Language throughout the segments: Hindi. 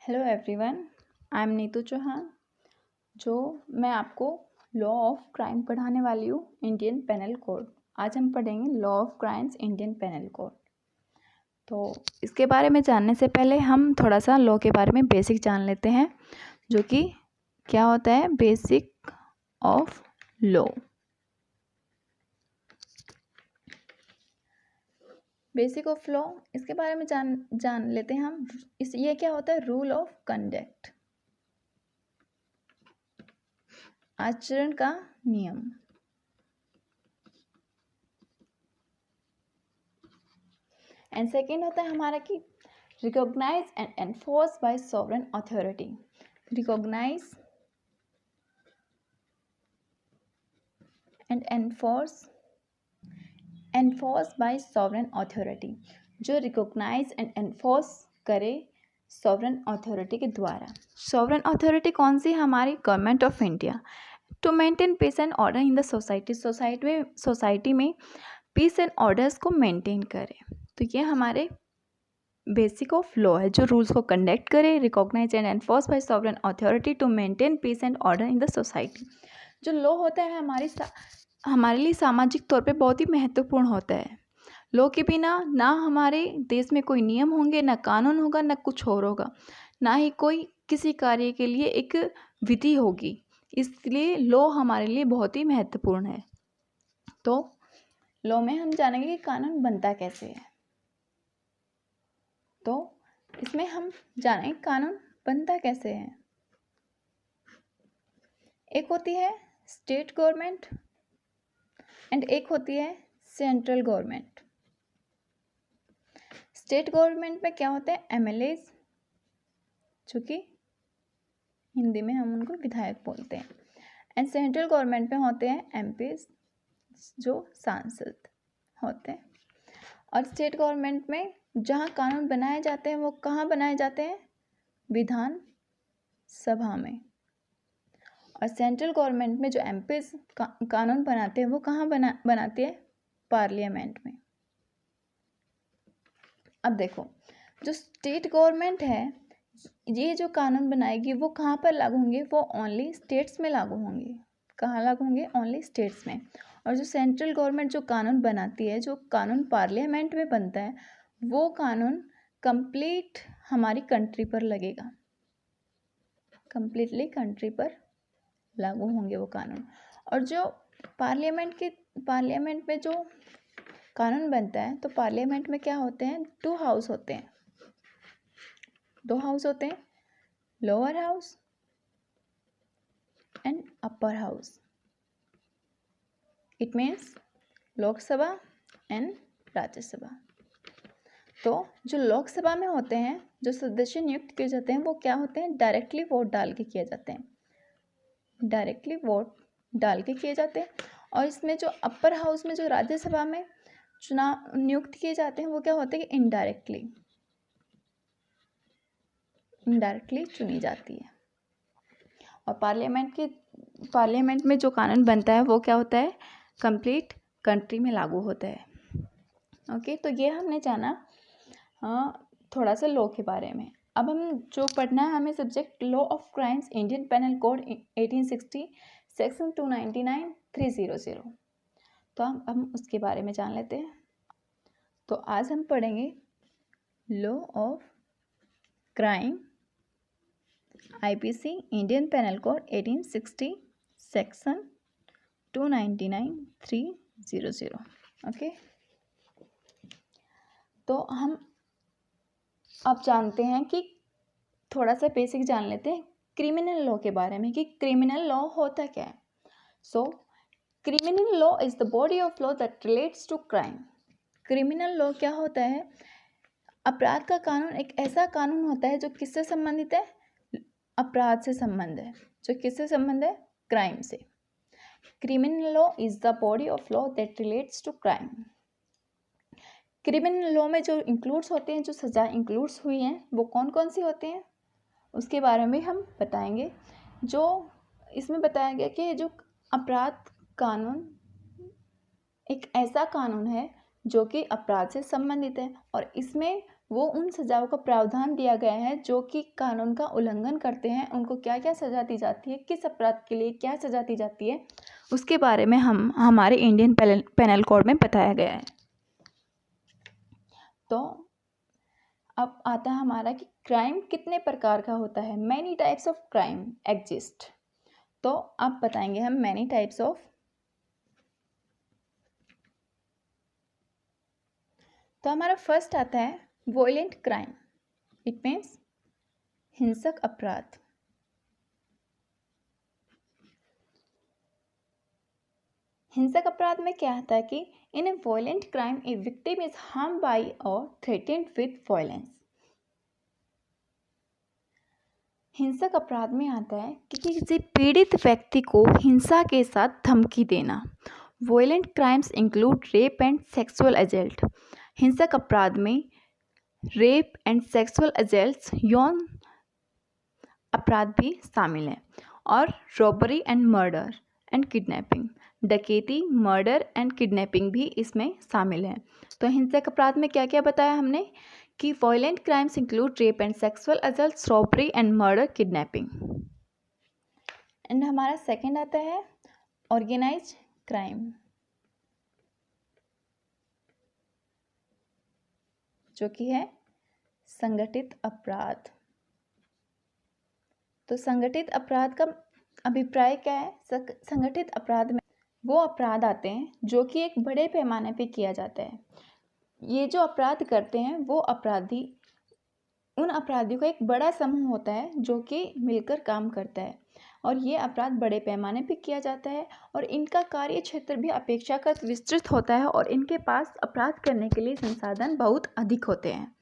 Hello everyone, I am Neetu Chauhan. जो मैं आपको लॉ ऑफ क्राइम पढ़ाने वाली हूँ, इंडियन पेनल कोड। आज हम पढ़ेंगे law of crimes Indian penal code. तो इसके बारे में जानने से पहले हम थोड़ा सा लॉ के बारे में बेसिक जान लेते हैं, जो कि क्या होता है basic of law. Basic of law, इसके बारे में जान लेते हैं हम। ये क्या होता है? रूल ऑफ कंडक्ट, आचरण का नियम। एंड सेकेंड होता है हमारा कि recognise and enforce by sovereign authority. Recognise and enforce by sovereign authority. जो रिकॉग्नाइज एंड एनफोर्स करे सॉवरेन अथॉरिटी के द्वारा। सॉवरेन अथॉरिटी कौन सी? हमारी government of India. To maintain peace and order in the society में पीस एंड ऑर्डर्स को मेंटेन करे। तो ये हमारे बेसिक ऑफ लॉ है, जो रूल्स को कंडक्ट करे, recognise and enforce by sovereign authority to maintain peace and order in the society. जो लॉ होता है हमारे लिए सामाजिक तौर पे बहुत ही महत्वपूर्ण होता है। लॉ के बिना ना हमारे देश में कोई नियम होंगे, ना कानून होगा, ना कुछ और होगा, ना ही कोई किसी कार्य के लिए एक विधि होगी। इसलिए लॉ हमारे लिए बहुत ही महत्वपूर्ण है। तो लॉ में हम जानेंगे कि कानून बनता कैसे है। तो इसमें हम जानेंगे कानून बनता कैसे है। एक होती है स्टेट गवर्नमेंट एंड एक होती है सेंट्रल गवर्नमेंट। स्टेट गवर्नमेंट में क्या होते हैं? एमएलएज, जो कि हिंदी में हम उनको विधायक बोलते हैं। एंड सेंट्रल गवर्नमेंट में होते हैं एमपीज, जो सांसद होते हैं। और स्टेट गवर्नमेंट में जहाँ कानून बनाए जाते हैं वो कहाँ बनाए जाते हैं? विधान सभा में। और सेंट्रल गवर्नमेंट में जो एमपीज कानून बनाते हैं वो कहाँ बनाते हैं? पार्लियामेंट में। अब देखो, जो स्टेट गवर्नमेंट है, ये जो कानून बनाएगी वो कहाँ पर लागू होंगे? वो ओनली स्टेट्स में लागू होंगे। कहाँ लागू होंगे? ओनली स्टेट्स में। और जो सेंट्रल गवर्नमेंट जो कानून बनाती है, जो कानून पार्लियामेंट में बनता है, वो कानून कंप्लीट हमारी कंट्री पर लगेगा। कंप्लीटली कंट्री पर लागू होंगे वो कानून। और जो पार्लियामेंट में जो कानून बनता है, तो पार्लियामेंट में क्या होते हैं? 2 हाउस होते हैं। 2 हाउस होते हैं, lower house and upper house. It means Lok Sabha and Rajya Sabha. तो जो लोकसभा में होते हैं, जो सदस्य नियुक्त किए जाते हैं, वो क्या होते हैं? डायरेक्टली वोट डाल के किए जाते हैं। डायरेक्टली वोट डाल के किए जाते हैं। और इसमें जो अपर हाउस में जो राज्यसभा में चुनाव नियुक्त किए जाते हैं, वो क्या होते हैं? इनडायरेक्टली चुनी जाती है। और पार्लियामेंट में जो कानून बनता है वो क्या होता है? कंप्लीट कंट्री में लागू होता है। ओके, तो ये हमने जाना थोड़ा सा लॉ के बारे में। अब हम जो पढ़ना है हमें subject law of crimes Indian penal code 1860 section 299 300। तो हम उसके बारे में जान लेते हैं। तो आज हम पढ़ेंगे law of crime IPC Indian penal code 1860 section 299 300। Okay, तो हम अब जानते हैं कि थोड़ा सा बेसिक जान लेते हैं क्रिमिनल लॉ के बारे में कि क्रिमिनल लॉ होता क्या है। So criminal law is the body of law that relates to crime. Criminal law क्या होता है? अपराध का कानून एक ऐसा कानून होता है जो किससे संबंधित है? अपराध से संबंध है। जो किससे संबंध है? क्राइम से। Criminal law is the body of law that relates to crime. Criminal law में जो इंक्लूड्स होते हैं, जो सजा इंक्लूड्स हुई हैं, वो कौन कौन सी होते हैं उसके बारे में हम बताएंगे। जो इसमें बताया गया कि जो अपराध कानून एक ऐसा कानून है जो कि अपराध से संबंधित है, और इसमें वो उन सजाओं का प्रावधान दिया गया है जो कि कानून का उल्लंघन करते हैं, उनको क्या क्या सज़ा दी जाती है, किस अपराध के लिए क्या सज़ा दी जाती है, उसके बारे में हमारे इंडियन पेनल कोड में बताया गया है। तो अब आता है हमारा कि क्राइम कितने प्रकार का होता है। Many types of crime exist. तो अब बताएंगे हम मैनी टाइप्स ऑफ। तो हमारा फर्स्ट आता है वॉयलेंट क्राइम। इट मीन्स हिंसक अपराध। हिंसक अपराध में क्या आता है कि in a violent crime a victim is harm by or threatened with violence. हिंसक अपराध में आता है कि किसी पीड़ित व्यक्ति को हिंसा के साथ धमकी देना। Violent crimes include rape and sexual assault. हिंसक अपराध में रेप एंड सेक्सुअल असॉल्ट यौन अपराध भी शामिल है, और robbery and murder and kidnapping, डकैती, मर्डर एंड किडनैपिंग भी इसमें शामिल है। तो हिंसक अपराध में क्या क्या बताया हमने कि violent crimes include rape and sexual assault, robbery and murder, kidnapping. And हमारा सेकंड आता है ऑर्गेनाइज्ड क्राइम, जो कि है संगठित अपराध। तो संगठित अपराध का अभिप्राय क्या है? संगठित अपराध में वो अपराध आते हैं जो कि एक बड़े पैमाने पे किया जाता है। ये जो अपराध करते हैं वो उन अपराधियों का एक बड़ा समूह होता है जो कि मिलकर काम करता है, और ये अपराध बड़े पैमाने पे किया जाता है, और इनका कार्य क्षेत्र भी अपेक्षाकृत विस्तृत होता है, और इनके पास अपराध करने के लिए संसाधन बहुत अधिक होते हैं।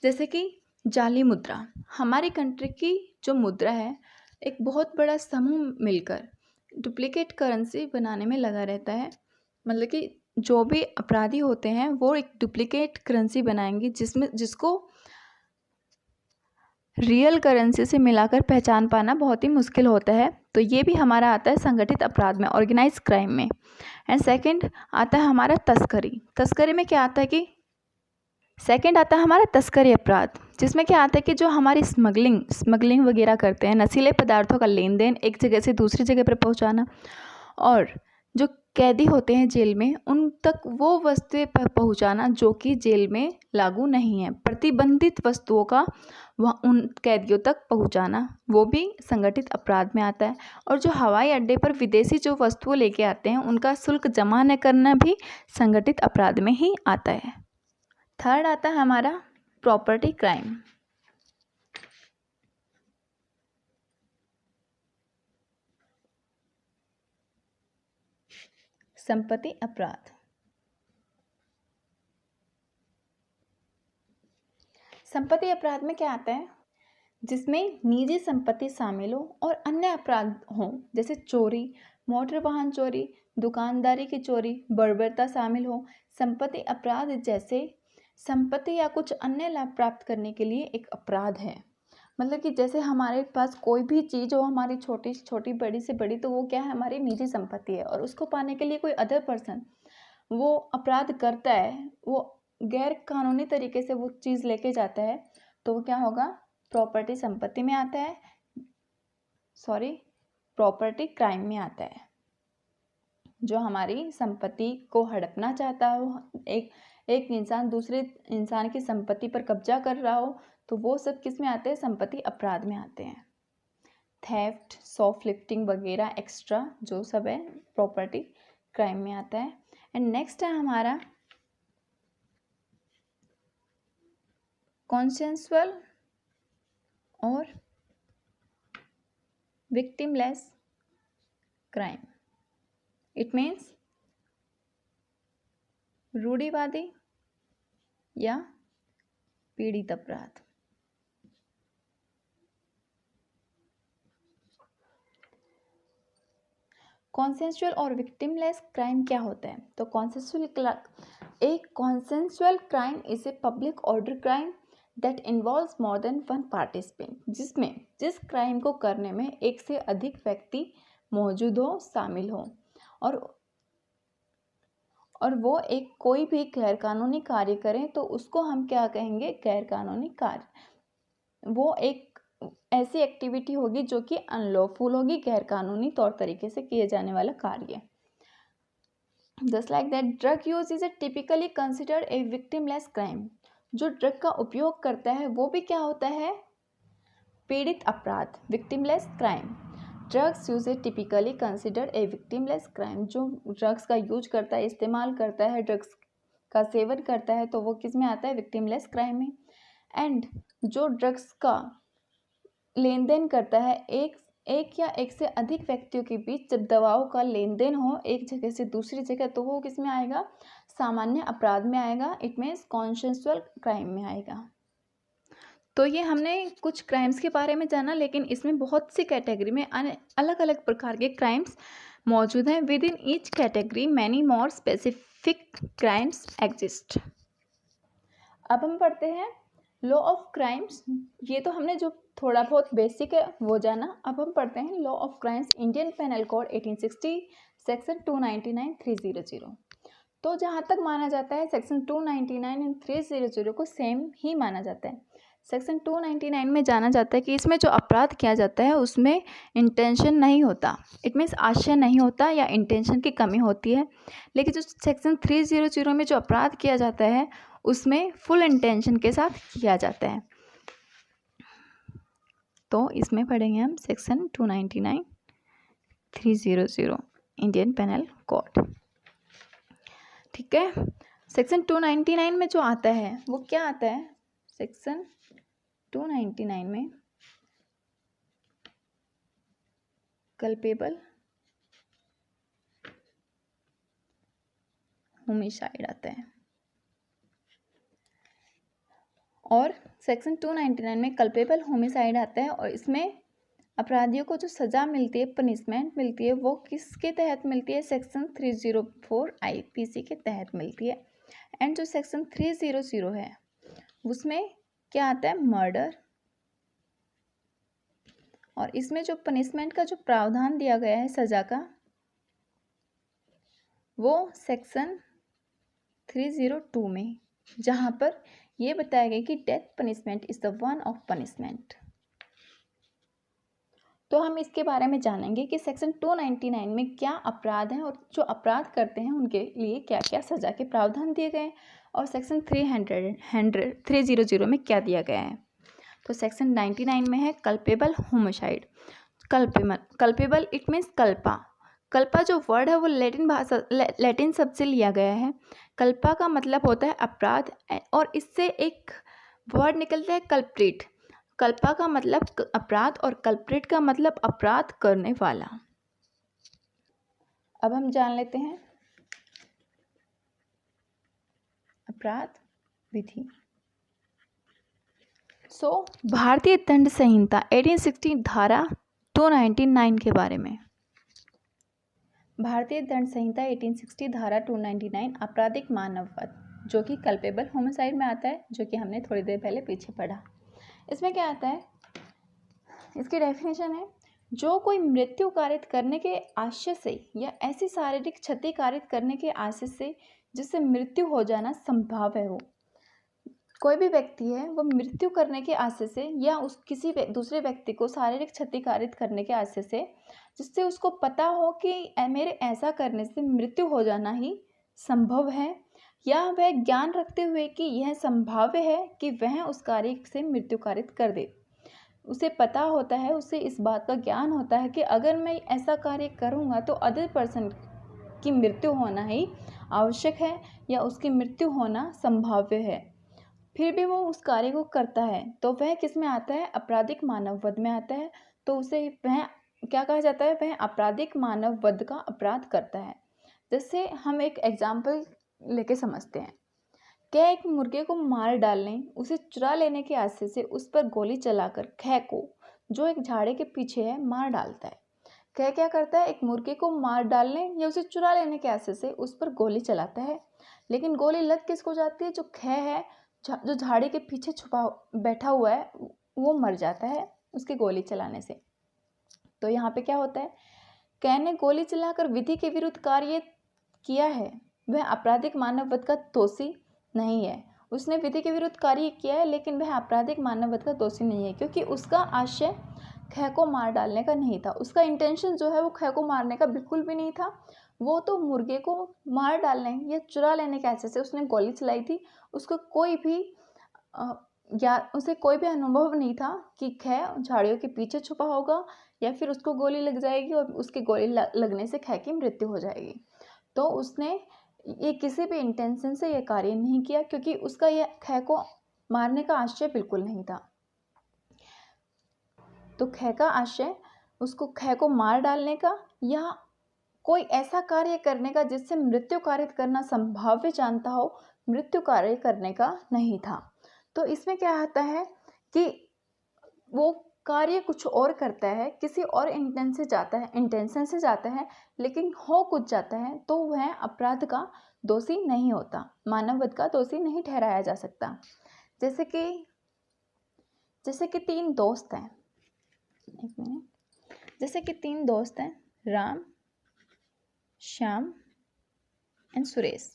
जैसे कि जाली मुद्रा, हमारी कंट्री की जो मुद्रा है, एक बहुत बड़ा समूह मिलकर डुप्लीकेट करेंसी बनाने में लगा रहता है। मतलब कि जो भी अपराधी होते हैं वो एक डुप्लीकेट करेंसी बनाएंगे जिसको रियल करेंसी से मिलाकर पहचान पाना बहुत ही मुश्किल होता है। तो ये भी हमारा आता है संगठित अपराध में, ऑर्गेनाइज क्राइम में। एंड सेकंड आता है हमारा तस्करी। तस्करी में क्या आता है कि सेकंड आता है हमारा तस्करी अपराध, जिसमें क्या आता है कि जो हमारी स्मगलिंग वगैरह करते हैं, नशीले पदार्थों का लेन देन एक जगह से दूसरी जगह पर पहुंचाना, और जो कैदी होते हैं जेल में उन तक वो वस्तुएं पहुंचाना जो कि जेल में लागू नहीं है, प्रतिबंधित वस्तुओं का वह उन कैदियों तक पहुंचाना, वो भी संगठित अपराध में आता है। और जो हवाई अड्डे पर विदेशी जो वस्तुएं लेके आते हैं उनका शुल्क जमा न करना भी संगठित अपराध में ही आता है। थर्ड आता है हमारा प्रॉपर्टी क्राइम। संपत्ति अपराध। संपत्ति अपराध में क्या आता है? जिसमें निजी संपत्ति शामिल हो और अन्य अपराध हों, जैसे चोरी, मोटर वाहन चोरी, दुकानदारी की चोरी, बर्बरता शामिल हो। संपत्ति अपराध जैसे संपत्ति या कुछ अन्य लाभ प्राप्त करने के लिए एक अपराध है। मतलब कि जैसे हमारे पास कोई भी चीज़ हो, हमारी छोटी छोटी बड़ी से बड़ी, तो वो क्या है, हमारी निजी संपत्ति है, और उसको पाने के लिए कोई अदर पर्सन वो अपराध करता है, वो गैर कानूनी तरीके से वो चीज़ लेके जाता है, तो वो क्या होगा, प्रॉपर्टी संपत्ति में आता है, प्रॉपर्टी क्राइम में आता है। जो हमारी संपत्ति को हड़पना चाहता हो, एक इंसान दूसरे इंसान की संपत्ति पर कब्जा कर रहा हो, तो वो सब किस में आते हैं? संपत्ति अपराध में आते हैं। थेफ्ट, शॉपलिफ्टिंग वगैरह एक्स्ट्रा जो सब है प्रॉपर्टी क्राइम में आता है। एंड नेक्स्ट है हमारा कॉन्सेंसुअल और विक्टिमलेस क्राइम। इट मीन्स रूढ़िवादी या पीड़ित अपराध। कॉन्सेंसुअल और विक्टिमलेस क्राइम क्या होता है? तो consensual crime is a public order crime that involves more than one participant, जिस क्राइम को करने में एक से अधिक व्यक्ति मौजूद हो, शामिल हो, और वो एक कोई भी गैरकानूनी कार्य करें तो उसको हम क्या कहेंगे, गैरकानूनी कार्य। वो एक ऐसी एक्टिविटी होगी जो कि अनलॉफुल होगी, गैरकानूनी तौर तरीके से किए जाने वाला कार्य। Just like that drug use is typically considered a victimless crime. जो ड्रग का उपयोग करता है वो भी क्या होता है, पीड़ित अपराध, victimless crime. Drugs use A typically considered a victimless crime. जो ड्रग्स का यूज करता है, इस्तेमाल करता है, ड्रग्स का सेवन करता है, तो वो किस में आता है, विक्टिमलेस क्राइम में। एंड जो ड्रग्स का लेन देन करता है, एक या एक से अधिक व्यक्तियों के बीच जब दवाओं का लेन देन हो एक जगह से दूसरी जगह, तो वो किस में आएगा, सामान्य अपराध में आएगा। इट मीन्स कॉन्सेंसुअल क्राइम में आएगा। तो ये हमने कुछ क्राइम्स के बारे में जाना, लेकिन इसमें बहुत सी कैटेगरी में अलग अलग प्रकार के क्राइम्स मौजूद हैं। With in each category many more specific crimes exist. अब हम पढ़ते हैं लॉ ऑफ क्राइम्स। ये तो हमने जो थोड़ा बहुत बेसिक है वो जाना। अब हम पढ़ते हैं law of crimes, Indian penal code 1860 section 299 300। तो जहाँ तक माना जाता है सेक्शन 299 एंड 300 को सेम ही माना जाता है। सेक्शन 299 में जाना जाता है कि इसमें जो अपराध किया जाता है उसमें इंटेंशन नहीं होता, इट मीन्स आशय नहीं होता या इंटेंशन की कमी होती है। लेकिन जो सेक्शन 300 में जो अपराध किया जाता है उसमें फुल इंटेंशन के साथ किया जाता है। तो इसमें पढ़ेंगे हम सेक्शन 299 300 इंडियन पेनल कोड। ठीक है, सेक्शन 299 में जो आता है वो क्या आता है, सेक्शन 299 में कल्पेबल होमिसाइड आता है। और सेक्शन 299 में कल्पेबल होमिसाइड आता है और इसमें अपराधियों को जो सज़ा मिलती है, पनिशमेंट मिलती है, वो किसके तहत मिलती है, सेक्शन 304 आईपीसी के तहत मिलती है। एंड जो सेक्शन 300 है उसमें क्या आता है, मर्डर। और इसमें जो पनिशमेंट का जो प्रावधान दिया गया है सज़ा का, वो सेक्शन 302 में, जहाँ पर ये बताया गया कि death punishment is the one of punishment. तो हम इसके बारे में जानेंगे कि सेक्शन 299 में क्या अपराध हैं और जो अपराध करते हैं उनके लिए क्या क्या सज़ा के प्रावधान दिए गए हैं, और सेक्शन 300 में क्या दिया गया है। तो सेक्शन 99 में है culpable homicide. Culpable it means Kalpa. Kalpa जो वर्ड है वो लैटिन शब्द से लिया गया है। कल्पा का मतलब होता है अपराध, और इससे एक वर्ड निकलता है कल्प्रिट। कल्पा का मतलब अपराध और कल्प्रिट का मतलब अपराध करने वाला। अब हम जान लेते हैं अपराध विधि। भारतीय दंड संहिता 1860 धारा 299 के बारे में। भारतीय दंड संहिता 1860 धारा 299 आपराधिक मानववध, जो कि कल्पेबल होमिसाइड में आता है, जो कि हमने थोड़ी देर पहले पीछे पढ़ा। इसमें क्या आता है, इसकी डेफिनेशन है, जो कोई मृत्यु कारित करने के आशय से या ऐसी शारीरिक क्षति कारित करने के आशय से जिससे मृत्यु हो जाना संभव है। वो कोई भी व्यक्ति है वो मृत्यु करने के आशय से या उस किसी दूसरे व्यक्ति को शारीरिक क्षति कारित करने के आशय से जिससे उसको पता हो कि मेरे ऐसा करने से मृत्यु हो जाना ही संभव है, या वह ज्ञान रखते हुए कि यह संभाव्य है कि वह उस कार्य से मृत्यु कारित कर दे। उसे पता होता है, उसे इस बात का ज्ञान होता है कि अगर मैं ऐसा कार्य करूँगा तो अदर पर्सन की मृत्यु होना ही आवश्यक है या उसकी मृत्यु होना संभाव्य है, फिर भी वो उस कार्य को करता है, तो वह किस में आता है, आपराधिक मानववध में आता है। तो उसे वह क्या कहा जाता है, वह आपराधिक मानववध का अपराध करता है। जैसे हम एक एग्जाम्पल लेके समझते हैं, क्या एक मुर्गे को मार डालने, उसे चुरा लेने के आशय से उस पर गोली चलाकर खै को, जो एक झाड़ी के पीछे है, मार डालता है। खै क्या करता है, एक मुर्गे को मार डालने या उसे चुरा लेने के आशय से उस पर गोली चलाता है, लेकिन गोली लग किसको जाती है, जो खै है, जो झाड़ी के पीछे छुपा बैठा हुआ है, वो मर जाता है उसकी गोली चलाने से। तो यहाँ पे क्या होता है, कै ने गोली चलाकर विधि के विरुद्ध कार्य किया है, वह आपराधिक मानववध का दोषी नहीं है। उसने विधि के विरुद्ध कार्य किया है, लेकिन वह आपराधिक मानववध का दोषी नहीं है, क्योंकि उसका आशय ख को मार डालने का नहीं था। उसका इंटेंशन जो है वो ख को मारने का बिल्कुल भी नहीं था। वो तो मुर्गे को मार डालने या चुरा लेने के आशय से उसने गोली चलाई थी। उसको कोई भी उसे कोई भी अनुभव नहीं था कि ख झाड़ियों के पीछे छुपा होगा या फिर उसको गोली लग जाएगी और उसकी गोली लगने से ख की मृत्यु हो जाएगी। तो उसने ये किसी भी इंटेंशन से ये कार्य नहीं किया, क्योंकि उसका ये ख को मारने का आशय बिल्कुल नहीं था। तो ख का आशय उसको ख को मार डालने का या कोई ऐसा कार्य करने का जिससे मृत्यु कारित करना संभाव्य जानता हो, मृत्यु कार्य करने का नहीं था। तो इसमें क्या आता है कि वो कार्य कुछ और करता है, किसी और इंटेंशन से जाता है, लेकिन हो कुछ जाता है, तो वह अपराध का दोषी नहीं होता, मानववध का दोषी नहीं ठहराया जा सकता। जैसे कि तीन दोस्त हैं, एक मिनट, जैसे कि तीन दोस्त हैं, राम, श्याम एंड सुरेश।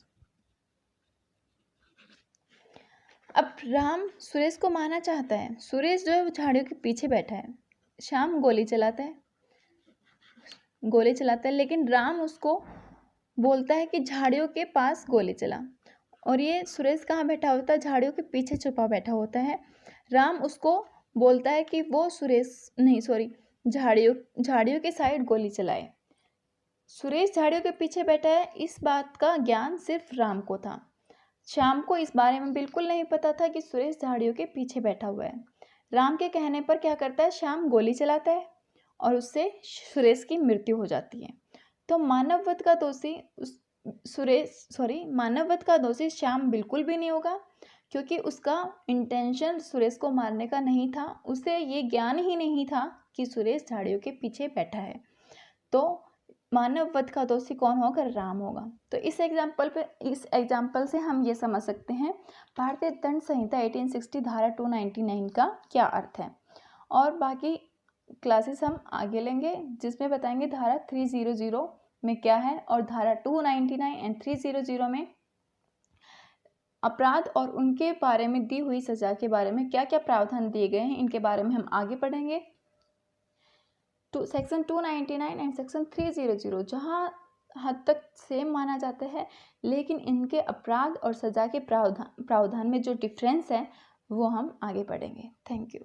अब राम सुरेश को मारना चाहता है। सुरेश जो है वो झाड़ियों के पीछे बैठा है। श्याम गोली चलाता है, लेकिन राम उसको बोलता है कि झाड़ियों के पास गोली चला, और ये सुरेश कहाँ बैठा होता है? झाड़ियों के पीछे छुपा बैठा होता है। राम उसको बोलता है कि वो झाड़ियों के साइड गोली चलाए। सुरेश झाड़ियों के पीछे बैठा है, इस बात का ज्ञान सिर्फ राम को था। श्याम को इस बारे में बिल्कुल नहीं पता था कि सुरेश झाड़ियों के पीछे बैठा हुआ है। राम के कहने पर क्या करता है? श्याम गोली चलाता है और उससे सुरेश की मृत्यु हो जाती है। तो मानववध का दोषी श्याम बिल्कुल भी नहीं होगा, क्योंकि उसका इंटेंशन सुरेश को मारने का नहीं था। उसे ये ज्ञान ही नहीं था कि सुरेश झाड़ियों के पीछे बैठा है। तो मानववध का दोषी कौन होगा? राम होगा। तो इस एग्जाम्पल से हम ये समझ सकते हैं भारतीय दंड संहिता 1860 धारा 299 का क्या अर्थ है। और बाकी क्लासेस हम आगे लेंगे, जिसमें बताएंगे धारा 300 में क्या है और धारा 299 एंड 300 में अपराध और उनके बारे में दी हुई सजा के बारे में क्या क्या प्रावधान दिए गए हैं, इनके बारे में हम आगे पढ़ेंगे। सेक्शन 299 एंड सेक्शन 300 जहाँ हद तक सेम माना जाता है, लेकिन इनके अपराध और सजा के प्रावधान में जो डिफरेंस है वो हम आगे पढ़ेंगे। Thank you.